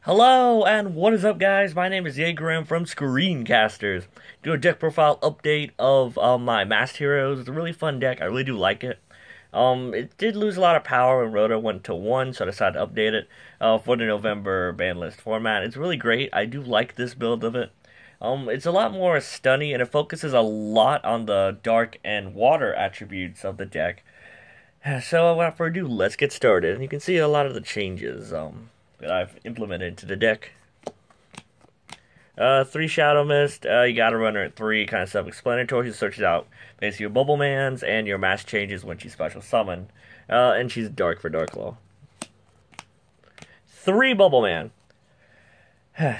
Hello, and what is up, guys? My name is Jager-M from Screencasters. Do a deck profile update of my Masked Heroes. It's a really fun deck. I really do like it. It did lose a lot of power when Rota went to 1, so I decided to update it for the November ban list format. It's really great. I do like this build of it. It's a lot more stunny, and it focuses a lot on the dark and water attributes of the deck. So, without further ado, let's get started. And you can see a lot of the changes that I've implemented into the deck. 3 Shadow Mist, you gotta run her at 3, kind of self-explanatory. She searches out basically your Bubble Mans and your mass changes when she's special summoned. And she's dark for Dark Claw. 3 Bubble Man.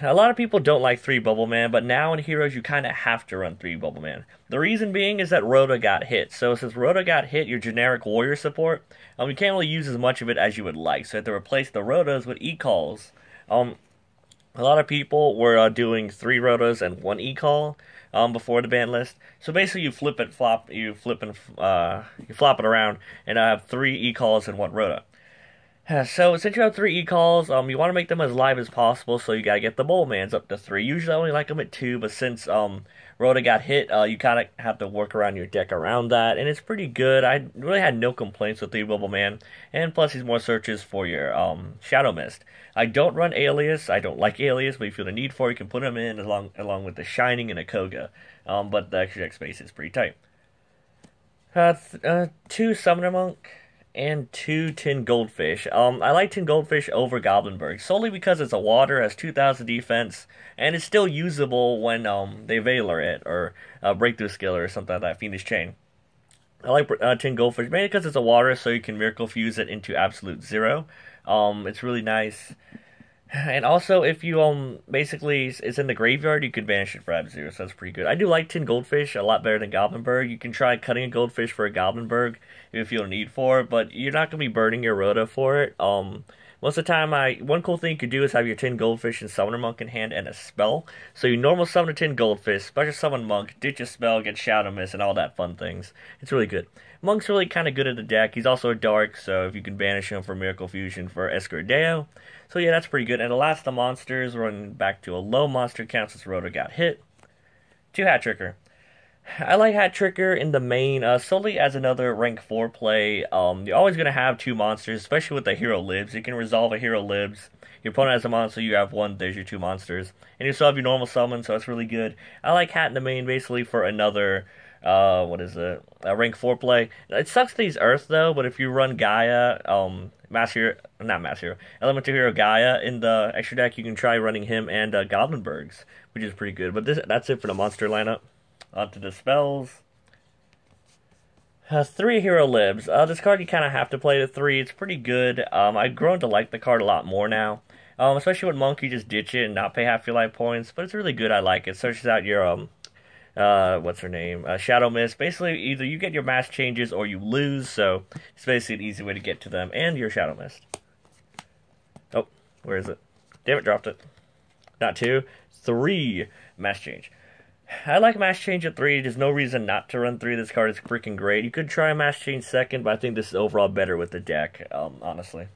A lot of people don't like 3 Bubble Man, but now in Heroes you kind of have to run 3 Bubble Man. The reason being is that Rota got hit. So since Rota got hit, your generic warrior support, you can't really use as much of it as you would like. So you have to replace the Rotas with E-Calls. A lot of people were doing 3 Rotas and 1 E-Call before the ban list. So basically you flip it, you flop it around, and I have 3 E-Calls and 1 Rota. So, since you have 3 E-Calls, you want to make them as live as possible, so you gotta get the Bullmans up to 3. Usually I only like them at 2, but since, Rota got hit, you kinda have to work around your deck around that, and it's pretty good. I really had no complaints with 3 Bubbleman, and plus he's more searches for your, Shadow Mist. I don't run Alias, I don't like Alias, but if you feel the need for it, you can put him in along with the Shining and a Koga. But the extra deck space is pretty tight. 2 Summoner Monk and 2 Tin Goldfish. I like Tin Goldfish over Goblinberg, solely because it's a water, has 2,000 defense, and it's still usable when they Veiler it, or Breakthrough Skill, or something like that, Fiendish Chain. I like Tin Goldfish, mainly because it's a water, so you can Miracle Fuse it into Absolute Zero. It's really nice. And also, if you, basically, it's in the graveyard, you can banish it for Ab-Zero, so that's pretty good. I do like Tin Goldfish a lot better than Goblinberg. You can try cutting a Goldfish for a Goblinberg if you feel a need for it, but you're not going to be burning your Rota for it. Most of the time, one cool thing you could do is have your Tin Goldfish and Summoner Monk in hand and a spell. So you normal summon a Tin Goldfish, special summon Monk, ditch a spell, get Shadow Mist, and all that fun things. It's really good. Monk's really kind of good at the deck. He's also a dark, so if you can banish him for Miracle Fusion for Escudero. So yeah, that's pretty good. And the last of the monsters, running back to a low monster count since Rota got hit. 2 Hat Tricker. I like Hat Tricker in the main, solely as another rank 4 play. You're always going to have 2 monsters, especially with the hero libs. You can resolve a hero libs. Your opponent has a monster, you have 1, there's your 2 monsters. And you still have your normal summon, so that's really good. I like Hat in the main basically for another, a rank 4 play. It sucks that he's Earth though, but if you run Gaia, Elemental Hero Gaia in the extra deck, you can try running him and Goblinbergs, which is pretty good. But that's it for the monster lineup. Onto the spells. 3 Hero Libs. This card you kind of have to play to 3. It's pretty good. I've grown to like the card a lot more now. Especially with Monk, you just ditch it and not pay half your life points. But it's really good. I like it. Searches out your what's her name? Shadow Mist. Basically, either you get your mass changes or you lose. So it's basically an easy way to get to them and your Shadow Mist. Oh, where is it? Damn it, dropped it. Not 2, 3 mass change. I like Mass Change at 3. There's no reason not to run 3. This card is freaking great. You could try Mass Change second, but I think this is overall better with the deck, honestly.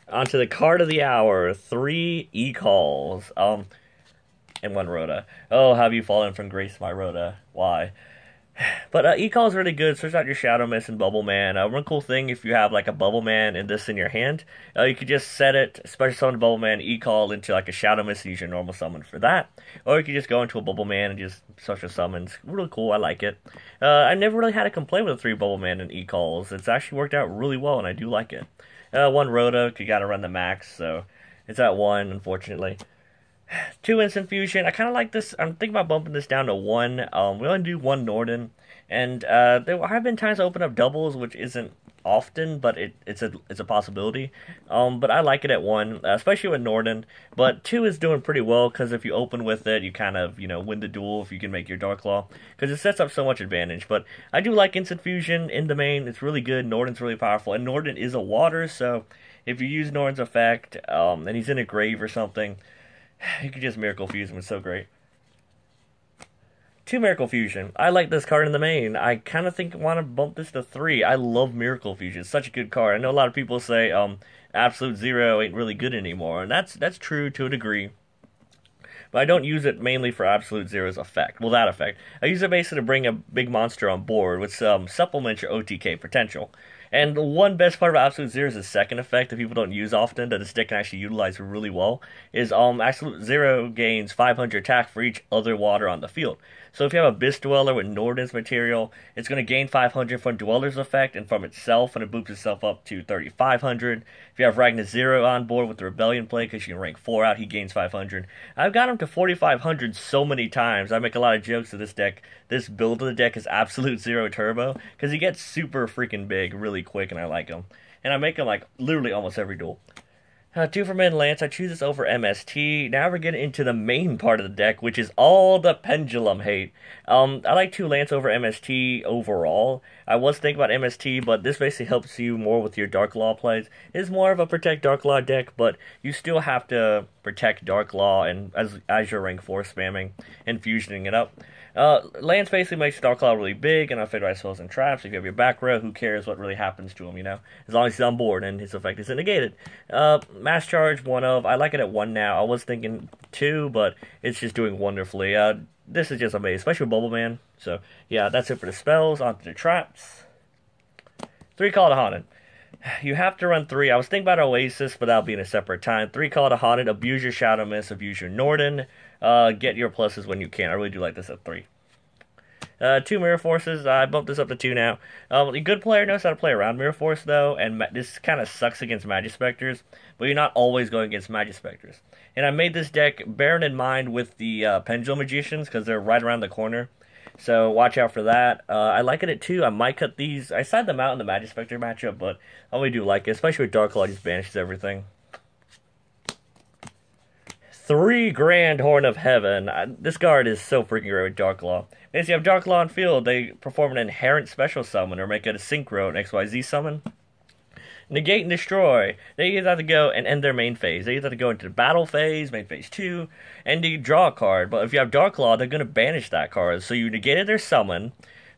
Onto the card of the hour. 3 E-Calls. And 1 Rota. Oh, have you fallen from grace, my Rota? Why? But E-Call is really good. Search out your Shadow Mist and Bubble Man. One cool thing, if you have like a Bubble Man and this in your hand, you could just set it, special summon Bubble Man, E-Call into like a Shadow Mist and use your normal summon for that. Or you could just go into a Bubble Man and just special summon. It's really cool. I like it. I never really had a complaint with 3 Bubble Man and E-Calls. It's actually worked out really well, and I do like it. 1 Rota, you gotta run the max, so it's at 1, unfortunately. 2 Instant Fusion. I kind of like this. I'm thinking about bumping this down to 1. We only do 1 Norden. And there have been times I open up doubles, which isn't often, but it's a possibility. But I like it at 1, especially with Norden. But 2 is doing pretty well, because if you open with it, you kind of, win the duel if you can make your Dark Claw. Because it sets up so much advantage. But I do like Instant Fusion in the main. It's really good. Norden's really powerful. And Norden is a water, so if you use Norden's effect, and he's in a grave or something, you can just Miracle Fuse him. It's so great. 2 Miracle Fusion. I like this card in the main. I kind of think I want to bump this to 3. I love Miracle Fusion. It's such a good card. I know a lot of people say Absolute Zero ain't really good anymore, and that's true to a degree. But I don't use it mainly for Absolute Zero's effect. Well, that effect. I use it basically to bring a big monster on board, which supplements your OTK potential. And the one best part about Absolute Zero is the second effect that people don't use often, that this deck can actually utilize really well, is Absolute Zero gains 500 attack for each other water on the field. So if you have Abyss Dweller with Norden's material, it's going to gain 500 from Dweller's effect and from itself, and it boosts itself up to 3,500. If you have Ragnar Zero on board with the Rebellion play, because you can rank 4 out, he gains 500. I've got him to 4,500 so many times. I make a lot of jokes of this deck. This build of the deck is Absolute Zero Turbo, because he gets super freaking big really quick, and I like him. And I make him like literally almost every duel. 2 for Mid Lance, I choose this over MST. Now we're getting into the main part of the deck, which is all the Pendulum hate. I like 2 Lance over MST overall. I was thinking about MST, but this basically helps you more with your Dark Law plays. It's more of a Protect Dark Law deck, but you still have to protect Dark Law and as your rank 4 spamming and fusioning it up. Lance basically makes Dark Law really big, and I'll right spells and traps. If you have your back row, who cares what really happens to him, you know? As long as he's on board and his effect isn't negated. Mass Charge, 1 of. I like it at 1 now. I was thinking 2, but it's just doing wonderfully. This is just amazing, especially with Bubble Man. So, yeah, that's it for the spells. On to the traps. 3 Call to Haunted. You have to run 3. I was thinking about Oasis, but that'll be in a separate time. 3 Call to Haunted, abuse your Shadow Mist, abuse your Norden. Get your pluses when you can. I really do like this at 3. 2 Mirror Forces. I bumped this up to 2 now. A good player knows how to play around Mirror Force, though, and this kind of sucks against Magispectors, but you're not always going against Magispectors. And I made this deck bearing in mind with the Pendulum Magicians, because they're right around the corner. So watch out for that. I like it at 2. I might cut these. I side them out in the Magispector matchup, but I really do like it, especially with Dark Law. Just banishes everything. 3 Grand Horn of Heaven. This card is so freaking great with Dark Law. Basically, you have Dark Law on field, they perform an inherent special summon or make it a synchro, an XYZ summon. Negate and destroy. They either have to go and end their main phase. They either have to go into the battle phase, main phase 2, and you draw a card. But if you have Dark Law, they're going to banish that card. So you negated their summon,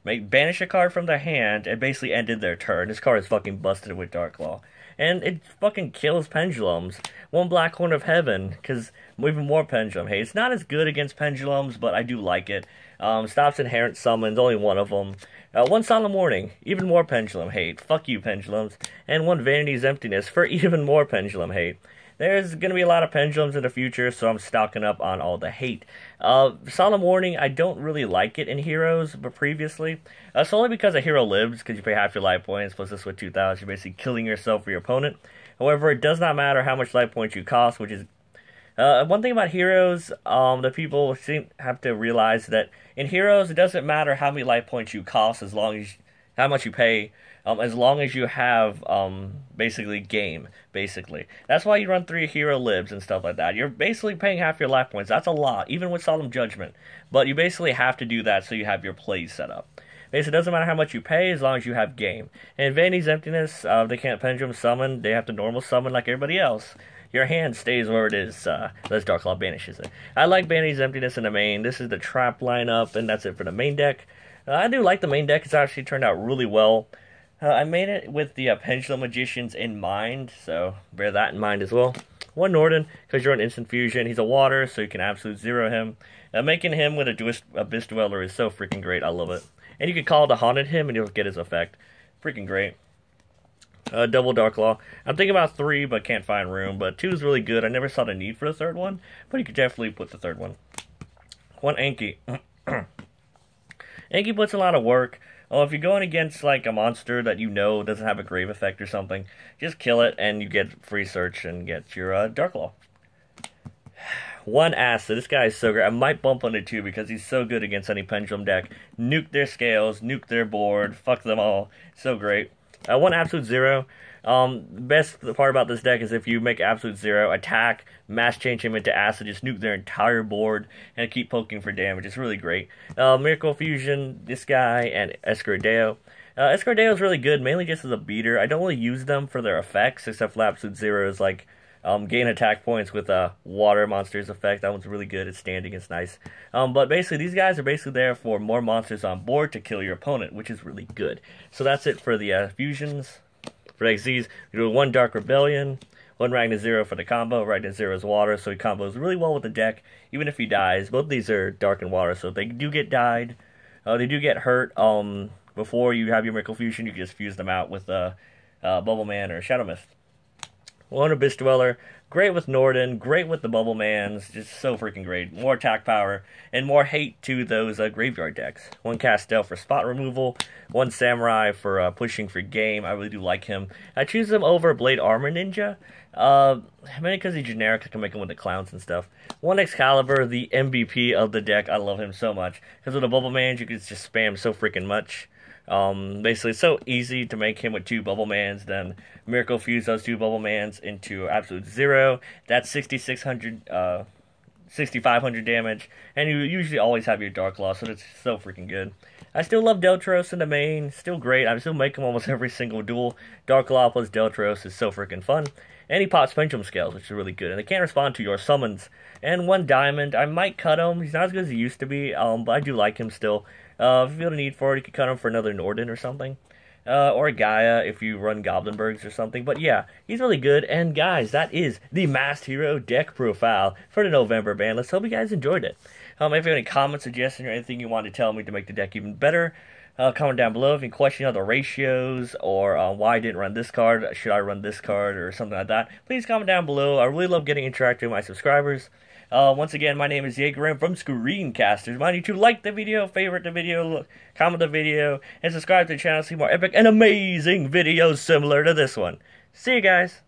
banish a card from their hand, and basically ended their turn. This card is fucking busted with Dark Law. And it fucking kills Pendulums. 1 Black Horn of Heaven, because even more Pendulum hate. It's not as good against Pendulums, but I do like it. Stops inherent summons, only 1 of them. 1 Solemn Warning, even more Pendulum hate. Fuck you, Pendulums. And 1 Vanity's Emptiness for even more Pendulum hate. There's going to be a lot of Pendulums in the future, so I'm stocking up on all the hate. Solemn Warning, I don't really like it in Heroes, but previously. Solely because a hero lives, because you pay half your life points, plus this with 2,000, you're basically killing yourself for your opponent. However, it does not matter how much life points you cost, which is... one thing about Heroes, that people have to realize that in Heroes, it doesn't matter how many life points you cost, as long as how much you pay, as long as you have, basically, game, basically. That's why you run 3 hero libs and stuff like that. You're basically paying half your life points. That's a lot, even with Solemn Judgment. But you basically have to do that so you have your plays set up. Basically, it doesn't matter how much you pay, as long as you have game. And Vanity's Emptiness, they can't Pendulum summon. They have to normal summon like everybody else. Your hand stays where it is, unless Dark Law banishes it. I like Vanity's Emptiness in the main. This is the trap lineup, and that's it for the main deck. I do like the main deck. It's actually turned out really well. I made it with the Pendulum Magicians in mind, so bear that in mind as well. 1 Norden, because you're on Instant Fusion. He's a water, so you can Absolute Zero him. Making him with a Abyss Dweller is so freaking great. I love it. And you can call to Haunted him, and you'll get his effect. Freaking great. Double Dark Law. I'm thinking about 3, but can't find room. But 2 is really good. I never saw the need for the 3rd one, but you could definitely put the 3rd one. 1 Anki. Anki puts a lot of work. Oh, if you're going against like a monster that you know doesn't have a grave effect or something, just kill it and you get free search and get your Dark Law. 1 Acid. This guy is so great. I might bump on it too because he's so good against any Pendulum deck. Nuke their scales, nuke their board, fuck them all. So great. 1 Absolute Zero. Best part about this deck is if you make Absolute Zero, attack, mass change him into Acid, just nuke their entire board, and keep poking for damage. It's really great. Miracle Fusion, this guy, and Escudero. Escudero is really good, mainly just as a beater. I don't really use them for their effects, except for Absolute Zero's, like, Gain attack points with a water monsters effect. That one's really good. It's standing. It's nice. But basically, these guys are basically there for more monsters on board to kill your opponent, which is really good. So that's it for the fusions. For XZs, we do 1 Dark Rebellion, 1 Ragnar Zero for the combo. Ragnar Zero is water, so he combos really well with the deck, even if he dies. Both of these are dark and water, so if they do get died, they do get hurt. Before you have your Miracle Fusion, you can just fuse them out with Bubble Man or Shadow Mist. 1 Abyss Dweller, great with Norden, great with the Bubble Mans, just so freaking great. More attack power, and more hate to those graveyard decks. 1 Castel for spot removal, 1 Samurai for pushing for game. I really do like him. I choose him over Blade Armor Ninja, mainly because he's generic. I can make him with the clowns and stuff. 1 Excalibur, the MVP of the deck. I love him so much, because with the Bubble Mans, you can just spam so freaking much. Basically, it's so easy to make him with 2 Bubble Mans, then Miracle Fuse those 2 Bubble Mans into absolute 0. That's 6,500 damage, and you usually always have your Dark Law, so that's so freaking good. I still love Deltros in the main, still great. I still make him almost every single duel. Dark Law plus Deltros is so freaking fun. And he pops Pendulum Scales, which is really good. And they can't respond to your summons. And 1 Diamond, I might cut him. He's not as good as he used to be, but I do like him still. If you feel the need for it, you could cut him for another Norden or something. Or a Gaia if you run Goblinbergs or something. But yeah, he's really good. And guys, that is the Masked Hero deck profile for the November ban. Let's hope you guys enjoyed it. If you have any comments, suggestions, or anything you want to tell me to make the deck even better, comment down below. If you question the ratios or why I didn't run this card, should I run this card, or something like that, please comment down below. I really love getting interactive with my subscribers. Once again, my name is Jager-M from Screencasters. Remind you to like the video, favorite the video, comment the video, and subscribe to the channel to see more epic and amazing videos similar to this one. See you guys!